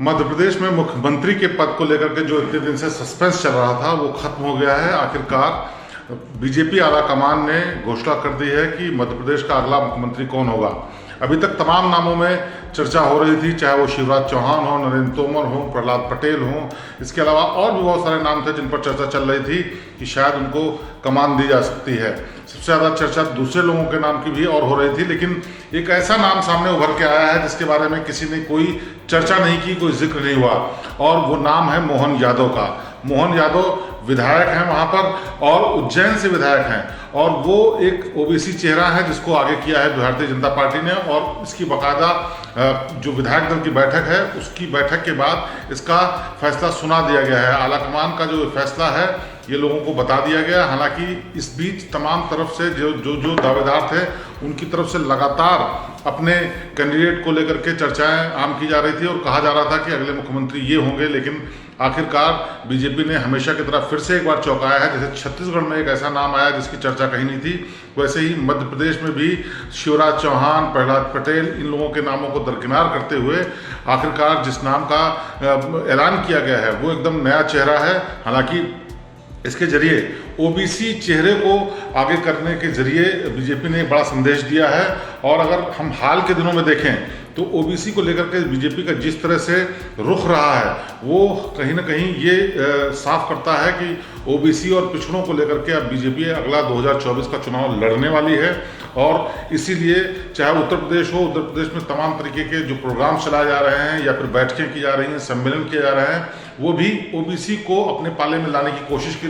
मध्य प्रदेश में मुख्यमंत्री के पद को लेकर के जो इतने दिन से सस्पेंस चल रहा था वो खत्म हो गया है। आखिरकार बीजेपी आला कमान ने घोषणा कर दी है कि मध्य प्रदेश का अगला मुख्यमंत्री कौन होगा। अभी तक तमाम नामों में चर्चा हो रही थी, चाहे वो शिवराज चौहान हो, नरेंद्र तोमर हो, प्रहलाद पटेल हो, इसके अलावा और भी बहुत सारे नाम थे जिन पर चर्चा चल रही थी कि शायद उनको कमान दी जा सकती है। सबसे ज़्यादा चर्चा दूसरे लोगों के नाम की भी और हो रही थी, लेकिन एक ऐसा नाम सामने उभर के आया है जिसके बारे में किसी ने कोई चर्चा नहीं की, कोई जिक्र नहीं हुआ, और वो नाम है मोहन यादव का। मोहन यादव विधायक हैं वहाँ पर और उज्जैन से विधायक हैं, और वो एक ओबीसी चेहरा है जिसको आगे किया है भारतीय जनता पार्टी ने। और इसकी बाकायदा जो विधायक दल की बैठक है उसकी बैठक के बाद इसका फैसला सुना दिया गया है। आलाकमान का जो फैसला है ये लोगों को बता दिया गया। हालांकि इस बीच तमाम तरफ से जो दावेदार थे उनकी तरफ से लगातार अपने कैंडिडेट को लेकर के चर्चाएं आम की जा रही थी और कहा जा रहा था कि अगले मुख्यमंत्री ये होंगे, लेकिन आखिरकार बीजेपी ने हमेशा की तरह फिर से एक बार चौंकाया है। जैसे छत्तीसगढ़ में एक ऐसा नाम आया जिसकी चर्चा कहीं नहीं थी, वैसे ही मध्य प्रदेश में भी शिवराज चौहान, प्रहलाद पटेल, इन लोगों के नामों को दरकिनार करते हुए आखिरकार जिस नाम का ऐलान किया गया है वो एकदम नया चेहरा है। हालांकि इसके जरिए ओबीसी चेहरे को आगे करने के जरिए बीजेपी ने बड़ा संदेश दिया है। और अगर हम हाल के दिनों में देखें तो ओबीसी को लेकर के बीजेपी का जिस तरह से रुख रहा है वो कहीं ना कहीं ये साफ करता है कि ओबीसी और पिछड़ों को लेकर के अब बीजेपी अगला 2024 का चुनाव लड़ने वाली है। और इसीलिए चाहे उत्तर प्रदेश हो, उत्तर प्रदेश में तमाम तरीके के जो प्रोग्राम चलाए जा रहे हैं या फिर बैठकें की जा रही हैं, सम्मेलन किए जा रहे हैं, वो भी ओबीसी को अपने पाले में लाने की कोशिश की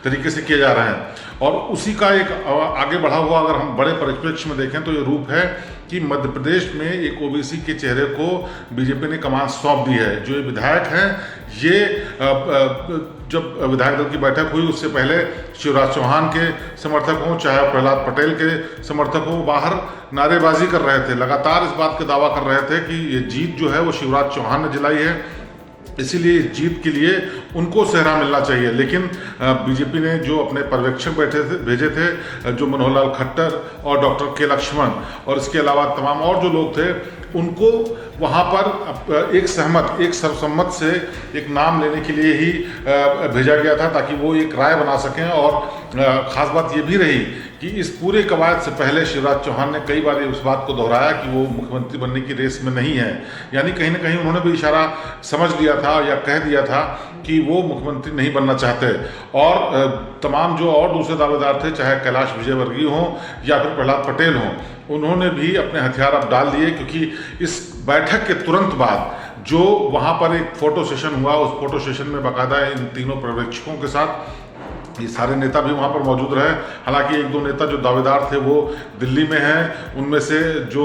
तरीके से किए जा रहे हैं। और उसी का एक आगे बढ़ा हुआ अगर हम बड़े परिप्रेक्ष्य में देखें तो ये रूप है कि मध्य प्रदेश में एक ओबीसी के चेहरे को बीजेपी ने कमान सौंप दी है। जो ये विधायक हैं ये जब विधायक दल की बैठक हुई उससे पहले शिवराज चौहान के समर्थक हों चाहे प्रहलाद पटेल के समर्थक हों, बाहर नारेबाजी कर रहे थे, लगातार इस बात का दावा कर रहे थे कि ये जीत जो है वो शिवराज चौहान ने दिलाई है, इसीलिए इस जीत के लिए उनको सेहरा मिलना चाहिए। लेकिन बीजेपी ने जो अपने पर्यवेक्षक भेजे थे, जो मनोहर लाल खट्टर और डॉक्टर के लक्ष्मण और इसके अलावा तमाम और जो लोग थे, उनको वहाँ पर एक सर्वसम्मत से एक नाम लेने के लिए ही भेजा गया था ताकि वो एक राय बना सकें। और ख़ास बात ये भी रही कि इस पूरे कवायद से पहले शिवराज चौहान ने कई बार उस बात को दोहराया कि वो मुख्यमंत्री बनने की रेस में नहीं है, यानी कहीं ना कहीं उन्होंने भी इशारा समझ लिया था या कह दिया था कि वो मुख्यमंत्री नहीं बनना चाहते। और तमाम जो और दूसरे दावेदार थे, चाहे कैलाश विजयवर्गीय हों या फिर प्रहलाद पटेल हों, उन्होंने भी अपने हथियार अब डाल दिए, क्योंकि इस बैठक के तुरंत बाद जो वहाँ पर एक फोटो सेशन हुआ, उस फोटो सेशन में बाकायदा इन तीनों पर्यवेक्षकों के साथ ये सारे नेता भी वहाँ पर मौजूद रहे। हालांकि एक दो नेता जो दावेदार थे वो दिल्ली में हैं, उनमें से जो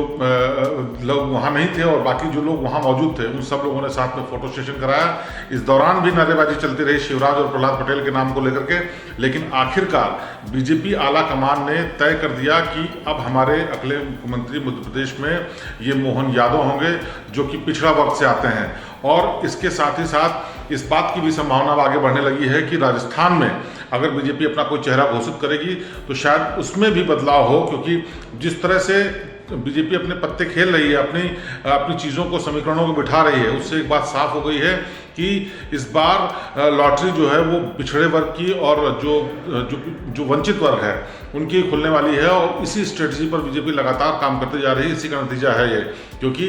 लोग वहाँ नहीं थे और बाकी जो लोग वहाँ मौजूद थे उन सब लोगों ने साथ में फोटो सेशन कराया। इस दौरान भी नारेबाजी चलती रही शिवराज और प्रहलाद पटेल के नाम को लेकर के, लेकिन आखिरकार बीजेपी आला कमान ने तय कर दिया कि अब हमारे अगले मुख्यमंत्री मध्य प्रदेश में ये मोहन यादव होंगे, जो कि पिछड़ा वर्ग से आते हैं। और इसके साथ ही साथ इस बात की भी संभावना आगे बढ़ने लगी है कि राजस्थान में अगर बीजेपी अपना कोई चेहरा घोषित करेगी तो शायद उसमें भी बदलाव हो, क्योंकि जिस तरह से बीजेपी अपने पत्ते खेल रही है, अपनी चीज़ों को, समीकरणों को बिठा रही है, उससे एक बात साफ हो गई है कि इस बार लॉटरी जो है वो पिछड़े वर्ग की और जो वंचित वर्ग है उनकी खुलने वाली है। और इसी स्ट्रेटजी पर बीजेपी लगातार काम करते जा रही है। इसी का नतीजा है ये, क्योंकि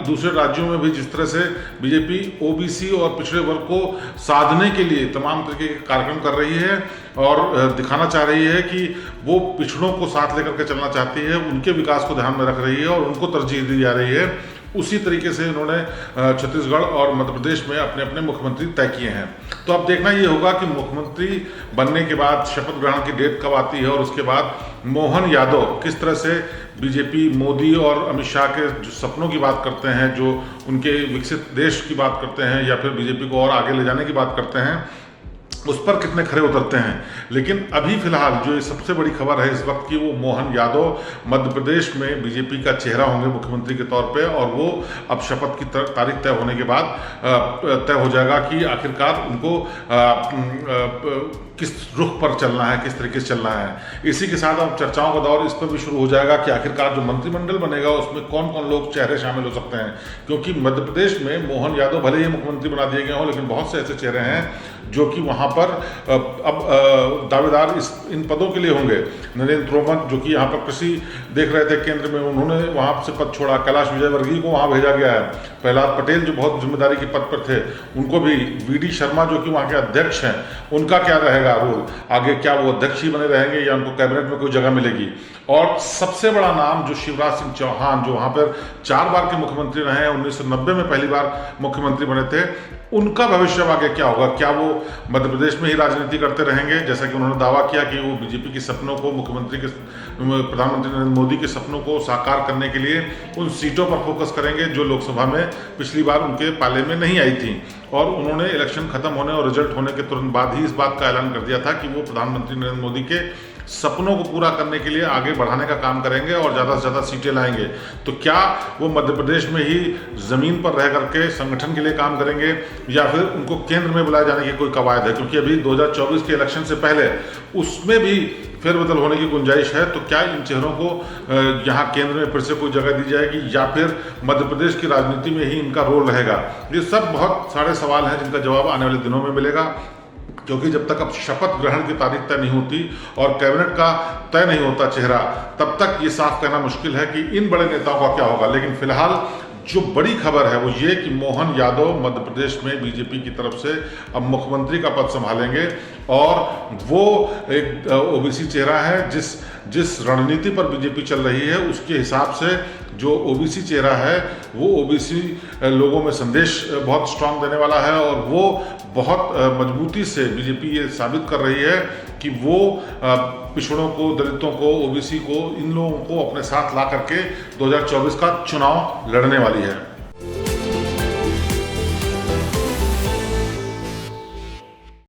दूसरे राज्यों में भी जिस तरह से बीजेपी ओबीसी और पिछड़े वर्ग को साधने के लिए तमाम तरीके के कार्यक्रम कर रही है और दिखाना चाह रही है कि वो पिछड़ों को साथ लेकर के चलना चाहती है, उनके विकास को ध्यान में रख रही है और उनको तरजीह दी जा रही है, उसी तरीके से इन्होंने छत्तीसगढ़ और मध्य प्रदेश में अपने अपने मुख्यमंत्री तय किए हैं। तो अब देखना ये होगा कि मुख्यमंत्री बनने के बाद शपथ ग्रहण की डेट कब आती है और उसके बाद मोहन यादव किस तरह से बीजेपी, मोदी और अमित शाह के जो सपनों की बात करते हैं, जो उनके विकसित देश की बात करते हैं या फिर बीजेपी को और आगे ले जाने की बात करते हैं, उस पर कितने खरे उतरते हैं। लेकिन अभी फिलहाल जो सबसे बड़ी खबर है इस वक्त की, वो मोहन यादव मध्य प्रदेश में बीजेपी का चेहरा होंगे मुख्यमंत्री के तौर पे, और वो अब शपथ की तारीख तय होने के बाद तय हो जाएगा कि आखिरकार उनको किस रुख पर चलना है, किस तरीके से चलना है। इसी के साथ अब चर्चाओं का दौर इस पर भी शुरू हो जाएगा कि आखिरकार जो मंत्रिमंडल बनेगा उसमें कौन कौन लोग चेहरे शामिल हो सकते हैं, क्योंकि मध्य प्रदेश में मोहन यादव भले ही मुख्यमंत्री बना दिए गए हों, लेकिन बहुत से ऐसे चेहरे हैं जो कि वहाँ पर अब दावेदार इन पदों के लिए होंगे। नरेंद्र तोमर जो कि यहाँ पर कृषि देख रहे थे केंद्र में, उन्होंने वहाँ से पद छोड़ा। कैलाश विजयवर्गीय को वहाँ भेजा गया है। प्रहलाद पटेल जो बहुत जिम्मेदारी के पद पर थे उनको भी, वी.डी. शर्मा जो कि वहाँ के अध्यक्ष हैं, उनका क्या रहेगा रोल आगे, क्या वो अध्यक्ष ही बने रहेंगे या उनको कैबिनेट में कोई जगह मिलेगी। और सबसे बड़ा नाम जो शिवराज सिंह चौहान, जो वहाँ पर 4 बार के मुख्यमंत्री रहे हैं, 1990 में पहली बार मुख्यमंत्री बने थे, उनका भविष्य आगे क्या होगा। क्या वो मध्य प्रदेश में ही राजनीति करते रहेंगे, जैसा कि उन्होंने दावा किया कि वो बीजेपी के सपनों को, प्रधानमंत्री नरेंद्र मोदी के सपनों को साकार करने के लिए उन सीटों पर फोकस करेंगे जो लोकसभा में पिछली बार उनके पाले में नहीं आई थी। और उन्होंने इलेक्शन खत्म होने और रिजल्ट होने के तुरंत बाद ही इस बात का ऐलान कर दिया था कि वो प्रधानमंत्री नरेंद्र मोदी के सपनों को पूरा करने के लिए आगे बढ़ाने का काम करेंगे और ज़्यादा से ज़्यादा सीटें लाएंगे। तो क्या वो मध्य प्रदेश में ही ज़मीन पर रह करके संगठन के लिए काम करेंगे या फिर उनको केंद्र में बुलाए जाने की कोई कवायद है, क्योंकि अभी 2024 के इलेक्शन से पहले उसमें भी फेरबदल होने की गुंजाइश है। तो क्या इन चेहरों को यहाँ केंद्र में फिर से कोई जगह दी जाएगी या फिर मध्य प्रदेश की राजनीति में ही इनका रोल रहेगा। ये सब बहुत सारे सवाल हैं जिनका जवाब आने वाले दिनों में मिलेगा, क्योंकि जब तक अब शपथ ग्रहण की तारीख तय नहीं होती और कैबिनेट का तय नहीं होता चेहरा, तब तक ये साफ कहना मुश्किल है कि इन बड़े नेताओं का क्या होगा। लेकिन फिलहाल जो बड़ी खबर है वो ये कि मोहन यादव मध्य प्रदेश में बीजेपी की तरफ से अब मुख्यमंत्री का पद संभालेंगे और वो एक ओबीसी चेहरा है। जिस रणनीति पर बीजेपी चल रही है उसके हिसाब से जो ओबीसी चेहरा है वो ओबीसी लोगों में संदेश बहुत स्ट्रांग देने वाला है और वो बहुत मजबूती से बीजेपी ये साबित कर रही है कि वो पिछड़ों को, दलितों को, ओबीसी को, इन लोगों को अपने साथ ला करके 2024 का चुनाव लड़ने वाली है।